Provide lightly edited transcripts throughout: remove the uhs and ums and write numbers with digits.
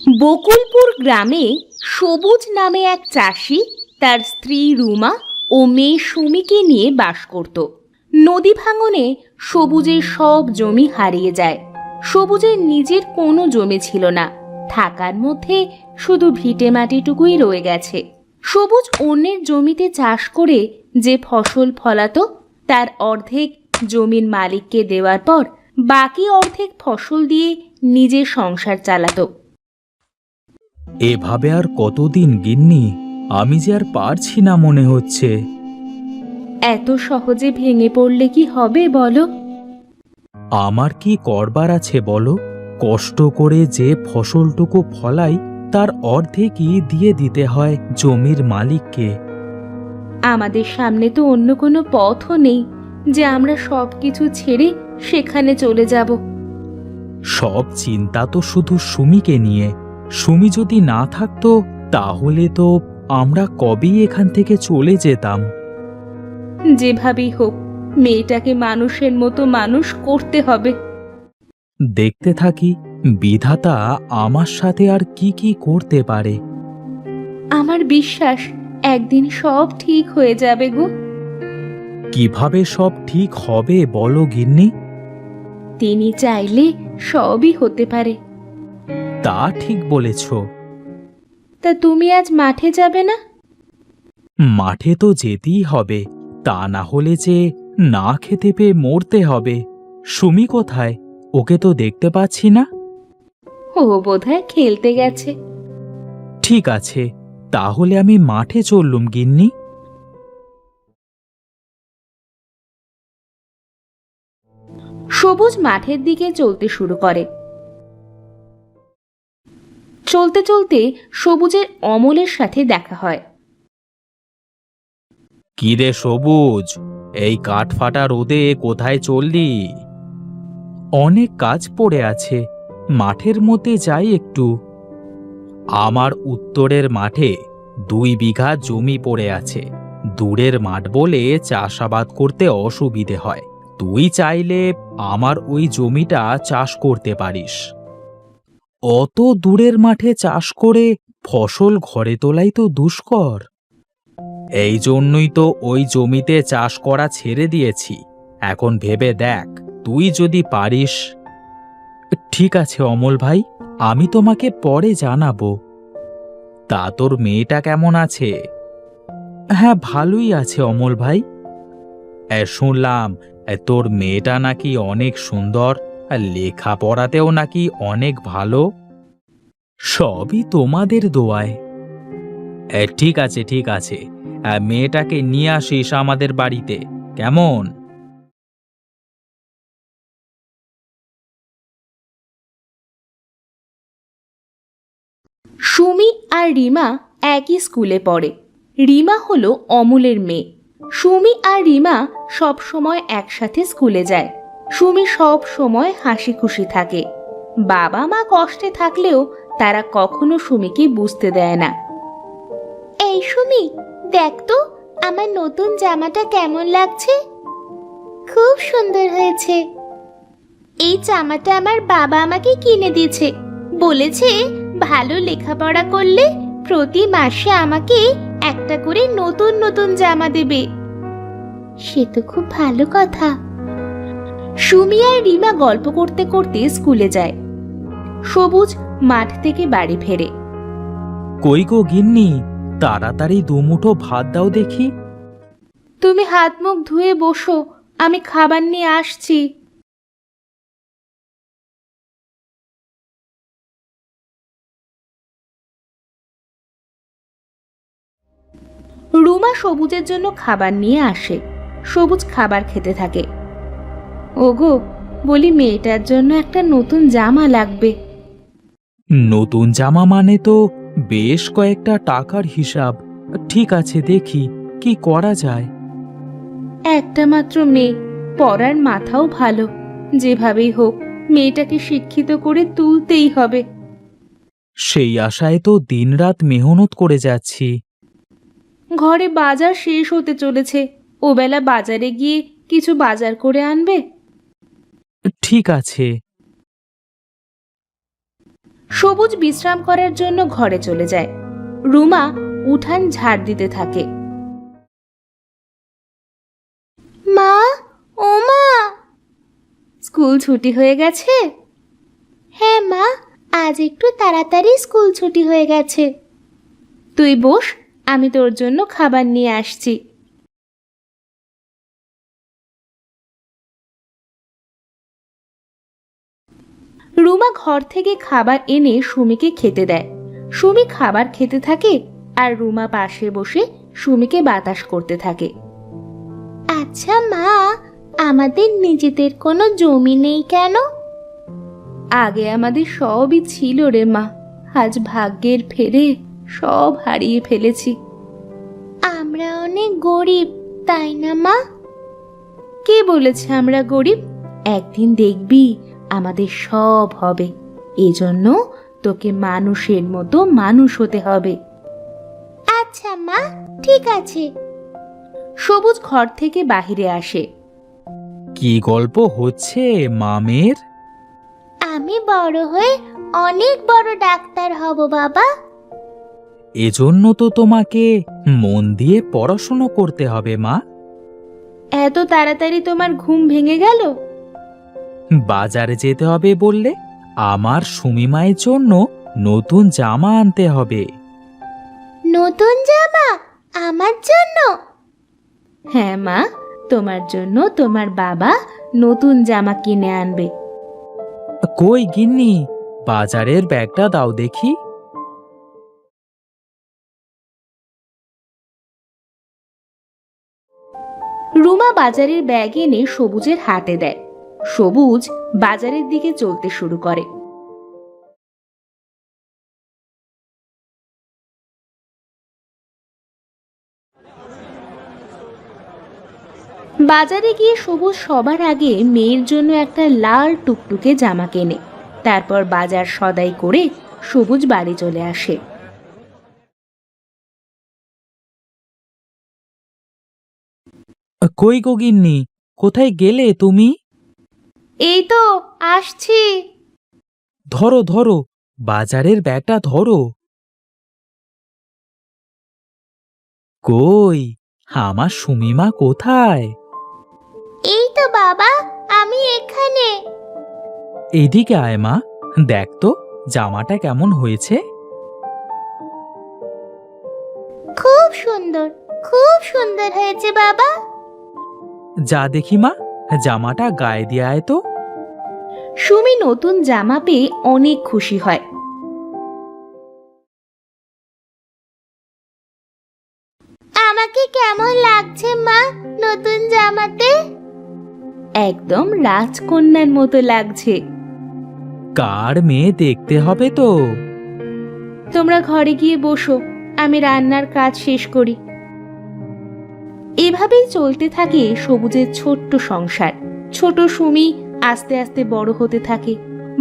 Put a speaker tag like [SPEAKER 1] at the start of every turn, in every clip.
[SPEAKER 1] বকুলপুর গ্রামে সবুজ নামে এক চাষি তার স্ত্রী রুমা ও মেয়ে সুমিকে নিয়ে বাস করত। নদী ভাঙনে সবুজের সব জমি হারিয়ে যায়। সবুজের নিজের কোনো জমি ছিল না, থাকার মধ্যে শুধু ভিটে মাটিটুকুই রয়ে গেছে। সবুজ অন্যের জমিতে চাষ করে যে ফসল ফলাতো তার অর্ধেক জমির মালিককে দেওয়ার পর বাকি অর্ধেক ফসল দিয়ে নিজের সংসার চালাতো।
[SPEAKER 2] এভাবে আর কতদিন গিন্নি? আমি যে আর পারছি না মনে হচ্ছে।
[SPEAKER 1] এত সহজে ভেঙে পড়লে কি হবে বলো?
[SPEAKER 2] আমার কি করবার আছে বলো? কষ্ট করে যে ফসলটুকু ফলাই তার অর্ধেকই দিয়ে দিতে হয় জমির মালিককে।
[SPEAKER 1] আমাদের সামনে তো অন্য কোনো পথও নেই যে আমরা সবকিছু ছেড়ে সেখানে চলে যাব।
[SPEAKER 2] সব চিন্তা তো শুধু সুমিকে নিয়ে। সুমি যদি না থাকতো তাহলে তো আমরা কবেই এখান থেকে চলে যেতাম।
[SPEAKER 1] যেভাবেই হোক মেয়েটাকে মানুষের মতো মানুষ করতে হবে।
[SPEAKER 2] দেখতে থাকি বিধাতা আমার সাথে আর কি কি করতে পারে।
[SPEAKER 1] আমার বিশ্বাস একদিন সব ঠিক হয়ে যাবে গো।
[SPEAKER 2] কিভাবে সব ঠিক হবে বলো গিন্নি?
[SPEAKER 1] তিনি চাইলে সবই হতে পারে।
[SPEAKER 2] তা ঠিক বলেছ।
[SPEAKER 1] তা তুমি আজ মাঠে যাবে না?
[SPEAKER 2] মাঠে তো যেতেই হবে, তা না হলে যে না খেতে পেয়ে মরতে হবে। সুমি কোথায়? ওকে তো দেখতে পাচ্ছি না।
[SPEAKER 1] ও বোধহয় খেলতে গেছে।
[SPEAKER 2] ঠিক আছে, তাহলে আমি মাঠে চললুম গিন্নি।
[SPEAKER 1] সবুজ মাঠের দিকে চলতে শুরু করে। চলতে চলতে সবুজের অমলের সাথে দেখা হয়।
[SPEAKER 2] কি রে সবুজ, এই কাঠফাটা রোদে কোথায় চললি? অনেক কাজ পড়ে আছে, মাঠের মধ্যে যাই একটু। আমার উত্তরের মাঠে 2 বিঘা জমি পড়ে আছে। দূরের মাঠ বলে চাষাবাদ করতে অসুবিধে হয়। তুই চাইলে আমার ওই জমিটা চাষ করতে পারিস। অত দূরের মাঠে চাষ করে ফসল ঘরে তোলাই তো দুষ্কর। এই জন্যই তো ওই জমিতে চাষ করা ছেড়ে দিয়েছি। এখন ভেবে দেখ, তুই যদি পারিস। ঠিক আছে অমল ভাই, আমি তোমাকে পরে জানাবো। তা তোর মেয়েটা কেমন আছে? হ্যাঁ, ভালোই আছে অমল ভাই। শুনলাম তোর মেয়েটা নাকি অনেক সুন্দর, আর লেখাপড়াতেও নাকি অনেক ভালো। সবই তোমাদের দোয়ায়। ঠিক আছে ঠিক আছে, মেয়েটাকে নিয়ে আসিস আমাদের বাড়িতে, কেমন?
[SPEAKER 1] সুমি আর রিমা একই স্কুলে পড়ে। রিমা হলো অমলের মেয়ে। সুমি আর রিমা সব সময় একসাথে স্কুলে যায়। সুমি সব সময় হাসি খুশি থাকে। বাবা মা কষ্টে থাকলেও তারা কখনো সুমিকে বুঝতে দেয় না। এই সুমি, দেখ তো আমার নতুন জামাটা কেমন লাগছে। খুব সুন্দর হয়েছে। এই জামাটা আমার বাবা আমাকে কিনে দিয়েছে। বলেছে ভালো লেখাপড়া করলে প্রতি মাসে আমাকে একটা করে নতুন নতুন জামা দেবে। সে তো খুব ভালো কথা। সুমি আর রিমা গল্প করতে করতে স্কুলে যায়। সবুজ মাঠ থেকে বাড়ি ফেরে।
[SPEAKER 2] কই গো গিন্নি, তাড়াতাড়ি দুমুঠো ভাত দাও দেখি।
[SPEAKER 1] তুমি হাত মুখ ধুয়ে বসো, আমি খাবার নিয়ে আসছি। রুমা সবুজের জন্য খাবার নিয়ে আসে। সবুজ খাবার খেতে থাকে। ওগো, বলি মেয়েটার জন্য একটা নতুন জামা লাগবে।
[SPEAKER 2] নতুন জামা মানে তো বেশ কয়েকটা টাকার হিসাব। ঠিক আছে, দেখি কি করা যায়।
[SPEAKER 1] একটা মাত্র মেয়ে, পড়ার মাথাও ভালো। যেভাবেই হোক মেয়েটাকে শিক্ষিত করে তুলতেই হবে।
[SPEAKER 2] সেই আশায় তো দিনরাত মেহনত করে যাচ্ছি।
[SPEAKER 1] ঘরে বাজার শেষ হতে চলেছে, ওবেলা বাজারে গিয়ে কিছু বাজার করে আনবে।
[SPEAKER 2] ঠিক আছে।
[SPEAKER 1] সবুজ বিশ্রাম করার জন্য ঘরে চলে যায়। রুমা উঠান ঝাড় দিতে থাকে। মা, ও মা, স্কুল ছুটি হয়ে গেছে? হ্যাঁ মা, আজ একটু তাড়াতাড়ি স্কুল ছুটি হয়ে গেছে। তুই বস, আমি তোর জন্য খাবার নিয়ে আসছি। রুমা ঘর থেকে খাবার এনে সুমিকে খেতে দেয়। সুমি খাবার খেতে থাকে আর রুমা পাশে বসে সুমিকে বাতাস করতে থাকে। আচ্ছা মা, আমাদের নিজেদের কোনো জমি নেই কেন? আগে আমাদের সবই ছিল রে মা, আজ ভাগ্যের ফেরে সব হারিয়ে ফেলেছি। আমরা অনেক গরিব, তাই না মা? কে বলেছে আমরা গরিব? একদিন দেখবি আমাদের সব হবে। এজন্য তোকে মানুষের মতো মানুষ হতে হবে। আচ্ছা মা, ঠিক আছে। সবুজ ঘর থেকে বাহিরে আসে।
[SPEAKER 2] কি গল্প হচ্ছে মামের?
[SPEAKER 1] আমি বড় হয়ে অনেক বড় ডাক্তার হব বাবা।
[SPEAKER 2] এজন্য তো তোমাকে মন দিয়ে পড়াশোনা করতে হবে মা।
[SPEAKER 1] এত তাড়াতাড়ি তোমার ঘুম ভেঙে গেল?
[SPEAKER 2] বাজারে যেতে হবে বললে, আমার সুমিমায়ের জন্য নতুন জামা আনতে হবে।
[SPEAKER 1] নতুন জামা আমার জন্য? হ্যাঁ মা, তোমার জন্য তোমার বাবা নতুন জামা কিনে আনবে।
[SPEAKER 2] কই গিন্নি, বাজারের ব্যাগটা দাও দেখি।
[SPEAKER 1] রুমা বাজারের ব্যাগ এনে সবুজের হাতে দেয়। সবুজ বাজারের দিকে চলতে শুরু করে। বাজারে গিয়ে সবুজ সবার আগে মেয়ের জন্য একটা লাল টুকটুকে জামা কেনে। তারপর বাজার সদাই করে সবুজ বাড়ি চলে আসে।
[SPEAKER 2] কই গো গিন্নি, কোথায় গেলে তুমি?
[SPEAKER 1] এই তো আসছি।
[SPEAKER 2] ধরো ধরো, বাজারের ব্যাগটা ধরো। কই, আমার সুমিমা কোথায়?
[SPEAKER 1] এই তো বাবা, আমি এখানে।
[SPEAKER 2] এদিকে আয় মা, দেখ তো জামাটা কেমন হয়েছে।
[SPEAKER 1] খুব সুন্দর, খুব সুন্দর হয়েছে বাবা।
[SPEAKER 2] যা দেখি মা, জামাটা গায়ে দিয়ে আয় তো।
[SPEAKER 1] সুমি নতুন জামা পেয়ে অনেক খুশি হয়। আমাকে কেমন লাগছে মা নতুন জামাতে? একদম রাজকন্যার মতো লাগছে।
[SPEAKER 2] কার মেয়ে দেখতে হবে তো।
[SPEAKER 1] তোমরা ঘরে গিয়ে বসো, আমি রান্নার কাজ শেষ করি। এভাবেই চলতে থাকে সবুজের ছোট্ট সংসার। ছোট সুমি আস্তে আস্তে বড় হতে থাকে।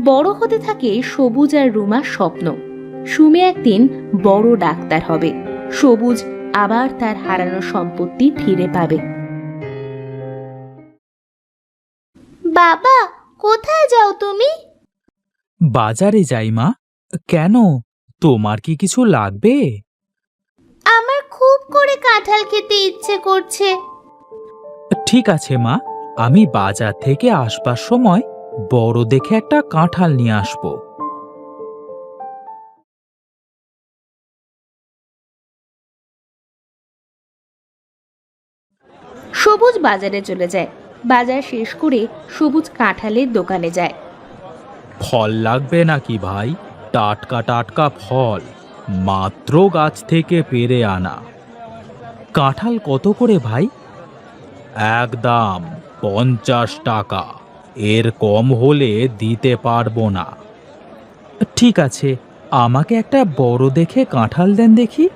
[SPEAKER 1] বড় হতে থাকে সবুজ আর রুমার স্বপ্ন। সুমি একদিন বড় ডাক্তার হবে। সবুজ আবার তার হারানো সম্পত্তি ফিরে পাবে। বাবা, কোথায় যাও তুমি?
[SPEAKER 2] বাজারে যাই মা। কেন, তোমার কি কিছু লাগবে?
[SPEAKER 1] আমার খুব করে কাঁঠাল খেতে ইচ্ছে করছে।
[SPEAKER 2] ঠিক আছে মা, আমি বাজার থেকে আসবার সময় বড় দেখে একটা কাঁঠাল নিয়ে আসবো।
[SPEAKER 1] সবুজ বাজারে চলে যায়। বাজার শেষ করে সবুজ কাঁঠালের দোকানে যায়।
[SPEAKER 2] ফল লাগবে নাকি ভাই? টাটকা টাটকা ফল, মাত্র গাছ থেকে পেড়ে আনা। কাঁঠাল কত করে ভাই? একদম 50 টাকা, এর কম হলে দিতে পারবো না। ঠিক আছে, আমাকে একটা বড় দেখে কাঁঠাল দেন দেখি।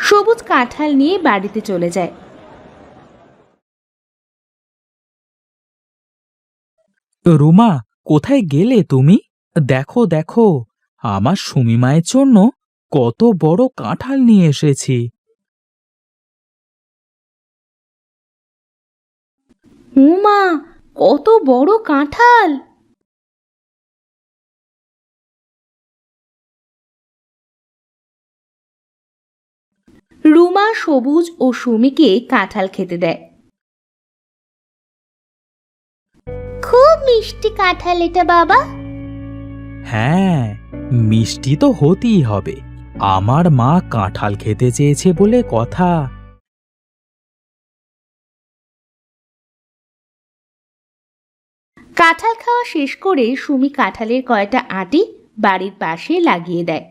[SPEAKER 1] সবুজ কাঁঠাল নিয়ে বাড়িতে চলে যায়।
[SPEAKER 2] রুমা, কোথায় গেলে তুমি? দেখো দেখো, আমার সুমিমায়ের জন্য কত বড় কাঁঠাল নিয়ে এসেছি।
[SPEAKER 1] উমা, কত বড় কাঁঠাল! রুমা সবুজ ও সুমিকে কাঁঠাল খেতে দেয়। খুব মিষ্টি কাঁঠাল এটা বাবা।
[SPEAKER 2] হ্যাঁ, মিষ্টি তো হতেই হবে। আমার মা কাঁঠাল খেতে চেয়েছে বলে কথা।
[SPEAKER 1] কাঁঠাল খাওয়া শেষ করে সুমি কাঁঠালের কয়টা আঁটি বাড়ির পাশে লাগিয়ে দেয়।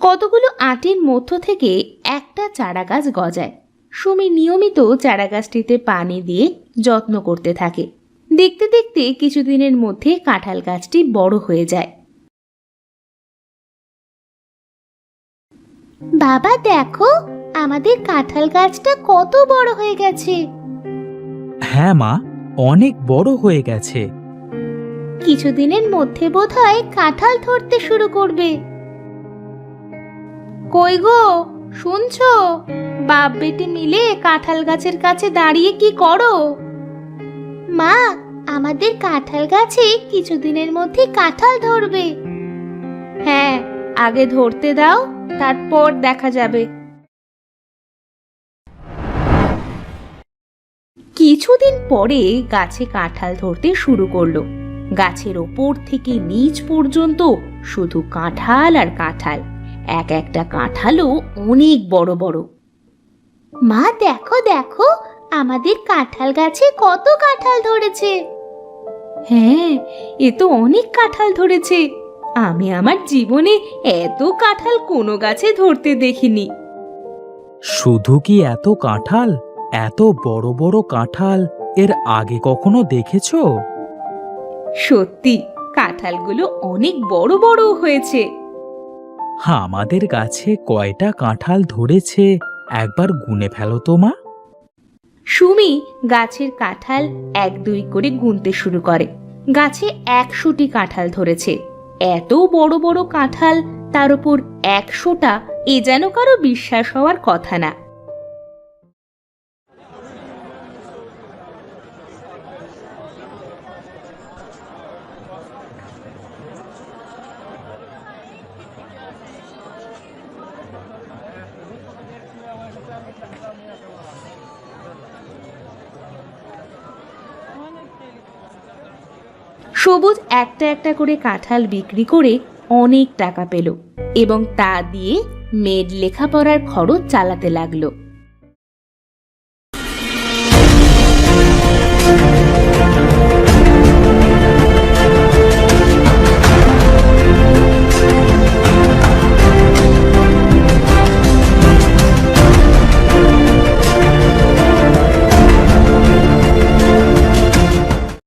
[SPEAKER 1] কতগুলো আঁটির মধ্য থেকে একটা চারা গাছ গজায়। সুমি নিয়মিত চারা গাছটিতে পানি দিয়ে যত্ন করতে থাকে। দেখতে দেখতে কিছুদিনের মধ্যে কাঁঠাল গাছটি বড় হয়ে যায়। বাবা দেখো, আমাদের কাঁঠাল গাছটা কত বড় হয়ে গেছে।
[SPEAKER 2] হ্যাঁ মা, অনেক বড় হয়ে গেছে।
[SPEAKER 1] কিছুদিনের মধ্যে বোধহয় কাঁঠাল ধরতে শুরু করবে। কই গো, শুনছো? বাপ বেটি মিলে কাঁঠাল গাছের কাছে দাঁড়িয়ে কি করো? মা, আমাদের কাঁঠাল গাছে কিছুদিনের মধ্যে কাঁঠাল ধরবে। হ্যাঁ, আগে ধরতে দাও, তারপর দেখা যাবে। কিছুদিন পরে গাছে কাঁঠাল ধরতে শুরু করলো। গাছের ওপর থেকে নিচ পর্যন্ত শুধু কাঁঠাল আর কাঁঠাল। এক একটা কাঁঠালও অনেক বড় বড়। মা দেখো দেখো, আমাদের কাঁঠাল গাছে কত কাঁঠাল ধরেছে। হ্যাঁ, এ তো অনেক কাঁঠাল ধরেছে। আমি আমার জীবনে এত কাঁঠাল কোনো গাছে ধরতে দেখিনি।
[SPEAKER 2] শুধু কি এত কাঁঠাল? এত বড় বড় কাঁঠাল এর আগে কখনো দেখেছো?
[SPEAKER 1] সত্যি, কাঁঠালগুলো অনেক বড় বড় হয়েছে।
[SPEAKER 2] আমাদের গাছে কয়টা কাঁঠাল ধরেছে একবার গুনে ফেলো তো মা।
[SPEAKER 1] সুমি গাছের কাঁঠাল 1-2 করে গুনতে শুরু করে। গাছে 100টি কাঁঠাল ধরেছে। এত বড় বড় কাঁঠাল, তার উপর 100টা, এ যেন কারো বিশ্বাস হওয়ার কথা না। সবুজ একটা একটা করে কাঁঠাল বিক্রি করে অনেক টাকা পেল এবং তা দিয়ে মেয়ের লেখাপড়ার খরচ চালাতে লাগলো।